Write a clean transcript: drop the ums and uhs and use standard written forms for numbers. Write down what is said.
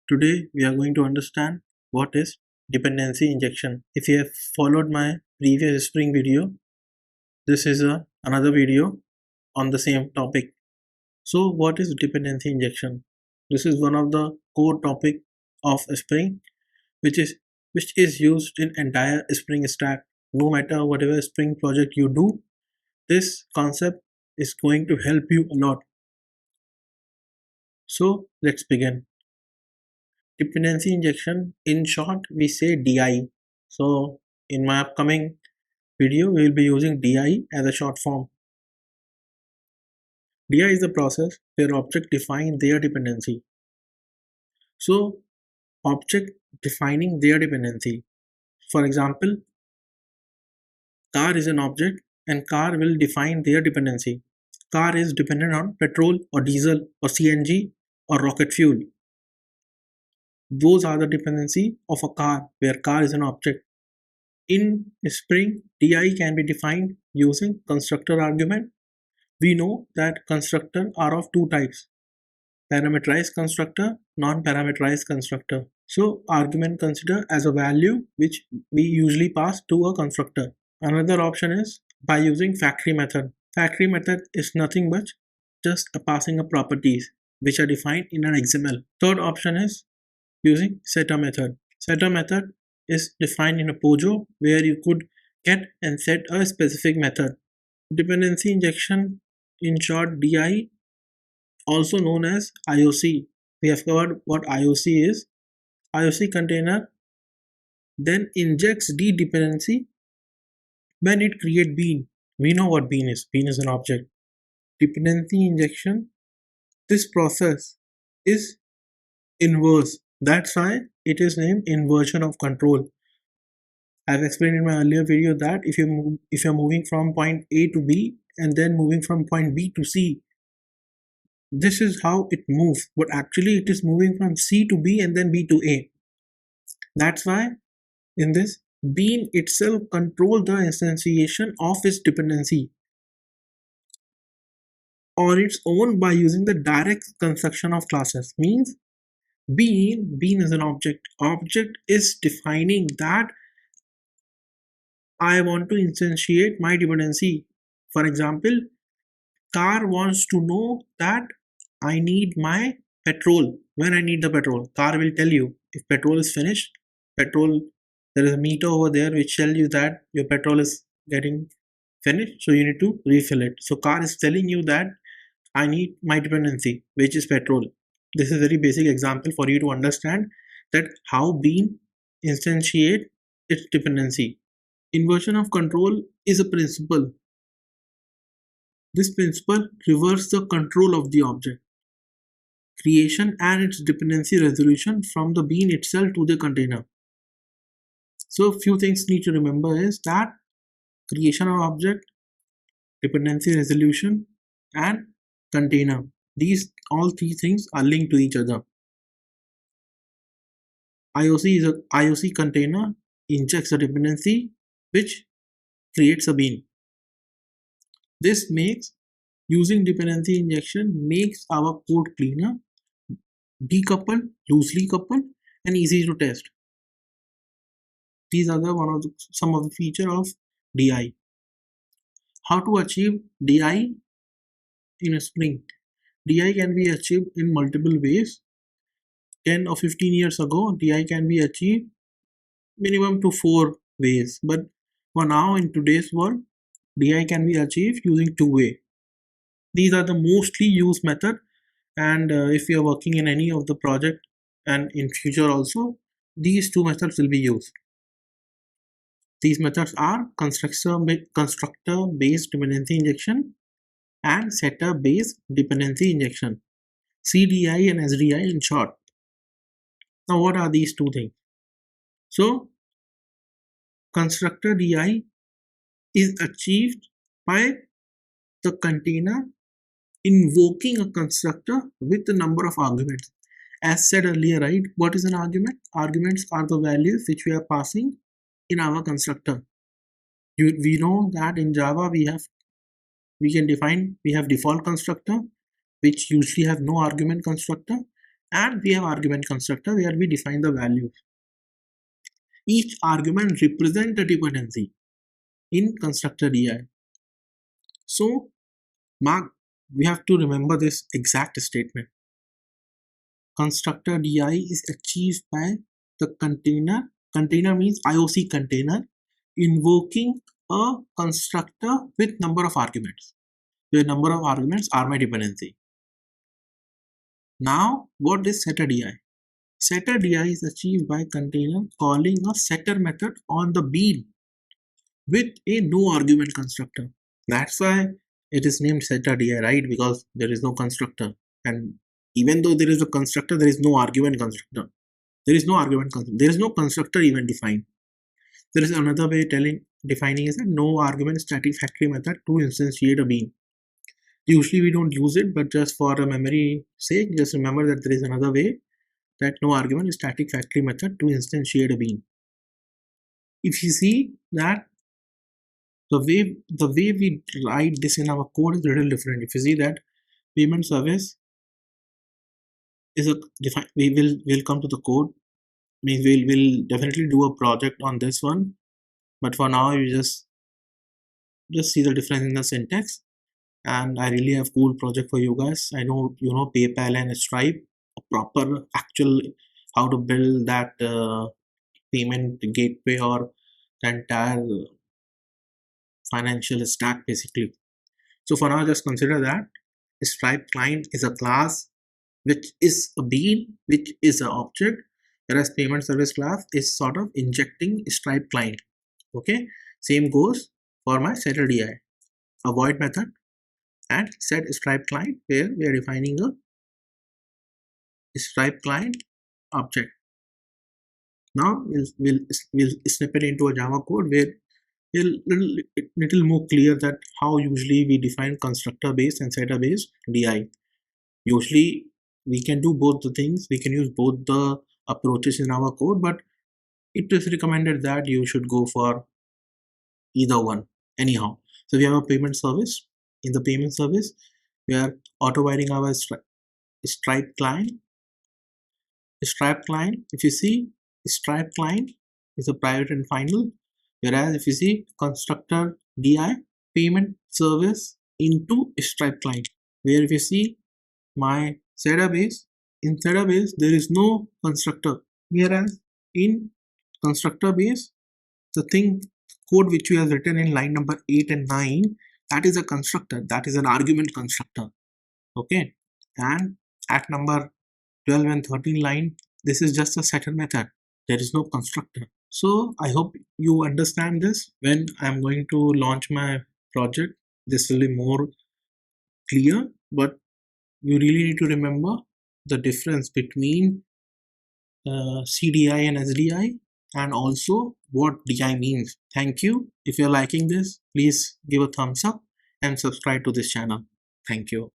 Today we are going to understand what is dependency injection. If you have followed my previous Spring video, this is another video on the same topic. So what is dependency injection? This is one of the core topic of Spring which is used in entire Spring stack. No matter whatever Spring project you do, this concept is going to help you a lot. So let's begin. Dependency injection, in short we say DI. So in my upcoming video we will be using DI as a short form. DI is the process where object define their dependency. So object defining their dependency. For example, car is an object and car will define their dependency. Car is dependent on petrol or diesel or CNG or rocket fuel. Those are the dependency of a car where car is an object. In Spring, DI can be defined using constructor argument. We know that constructor are of two types: parameterized constructor, non-parameterized constructor. So argument consider as a value which we usually pass to a constructor. Another option is by using factory method. Factory method is nothing but just a passing of properties which are defined in an XML. Third option is using setter method. Setter method is defined in a POJO where you could get and set a specific method. Dependency injection, in short DI, also known as IoC. We have covered what IoC is. IoC container then injects the dependency when it creates bean. We know what bean is. Bean is an object. Dependency injection, this process is inverse. That's why it is named inversion of control. I've explained in my earlier video that if you're moving from point A to B and then moving from point B to C, this is how it moves, but actually it is moving from C to B and then B to A. That's why in this, bean itself controls the instantiation of its dependency on its own by using the direct construction of classes. Means bean is an object. Object is defining that I want to instantiate my dependency. For example, car wants to know that I need my petrol. When I need the petrol, car will tell you if petrol is finished. Petrol, there is a meter over there which tells you that your petrol is getting finished, so you need to refill it. So car is telling you that I need my dependency, which is petrol. This is a very basic example for you to understand that how bean instantiate its dependency. Inversion of control is a principle. This principle reverses the control of the object creation and its dependency resolution from the bean itself to the container. So few things need to remember is that creation of object, dependency resolution, and container. These all three things are linked to each other. IoC container injects a dependency which creates a bean. This makes using dependency injection makes our code cleaner, decoupled, loosely coupled, and easy to test. These are some of the feature of DI. How to achieve DI in a Spring? DI can be achieved in multiple ways. 10 or 15 years ago, DI can be achieved minimum to 4 ways. But for now, in today's world, DI can be achieved using 2 ways. These are the mostly used method, and if you are working in any of the project and in future also, these 2 methods will be used. These methods are constructor based dependency injection and setter based dependency injection, CDI and SDI in short. Now what are these 2 things? So constructor DI is achieved by the container invoking a constructor with the number of arguments. As said earlier, right, what is an argument? Arguments are the values which we are passing in our constructor. We know that in Java we have default constructor which usually have no argument constructor, And we have argument constructor where we define the values. Each argument represents a dependency in constructor DI. So, Mark, we have to remember this exact statement. Constructor DI is achieved by the container means IoC container, invoking a constructor with number of arguments. The number of arguments are my dependency. Now, what is setter DI? Setter DI is achieved by container calling a setter method on the bean with a no argument constructor. That's why it is named setter DI, right? Because there is no constructor, and even though there is a constructor, there is no argument constructor. There is no argument constructor. There is no constructor even defined. There is another way defining is that no argument static factory method to instantiate a bean. Usually we don't use it, but just for a memory sake, just remember that there is another way, that no argument static factory method to instantiate a bean. If you see that the way we write this in our code is a little different. If you see that payment service is we'll come to the code, means we'll definitely do a project on this one, but for now you just see the difference in the syntax. And I really have cool project for you guys. I know you know PayPal and Stripe, a proper actual how to build that payment gateway or the entire financial stack basically. So for now, just consider that StripeClient is a class which is a bean, which is an object, whereas PaymentService class is sort of injecting StripeClient. Okay, same goes for my setter DI, a void method, and set StripeClient where we are defining a StripeClient object. Now we'll snip it into a Java code where little more clear that how usually we define constructor based and setter based DI. Usually we can do both the things, we can use both the approaches in our code, but it is recommended that you should go for either one anyhow. So we have a payment service. In the payment service, we are auto-writing our StripeClient. StripeClient, if you see, StripeClient is a private and final, whereas if you see constructor DI, payment service into StripeClient, where if you see my setter base, in setter base there is no constructor, whereas in constructor base the code which you have written in line number 8 and 9, that is a constructor, that is an argument constructor. Okay, and at number 12 and 13 line, this is just a setter method, there is no constructor. So I hope you understand this. When I'm going to launch my project, this will be more clear, but you really need to remember the difference between CDI and SDI, and also what DI means. Thank you. If you're liking this, please give a thumbs up and subscribe to this channel. Thank you.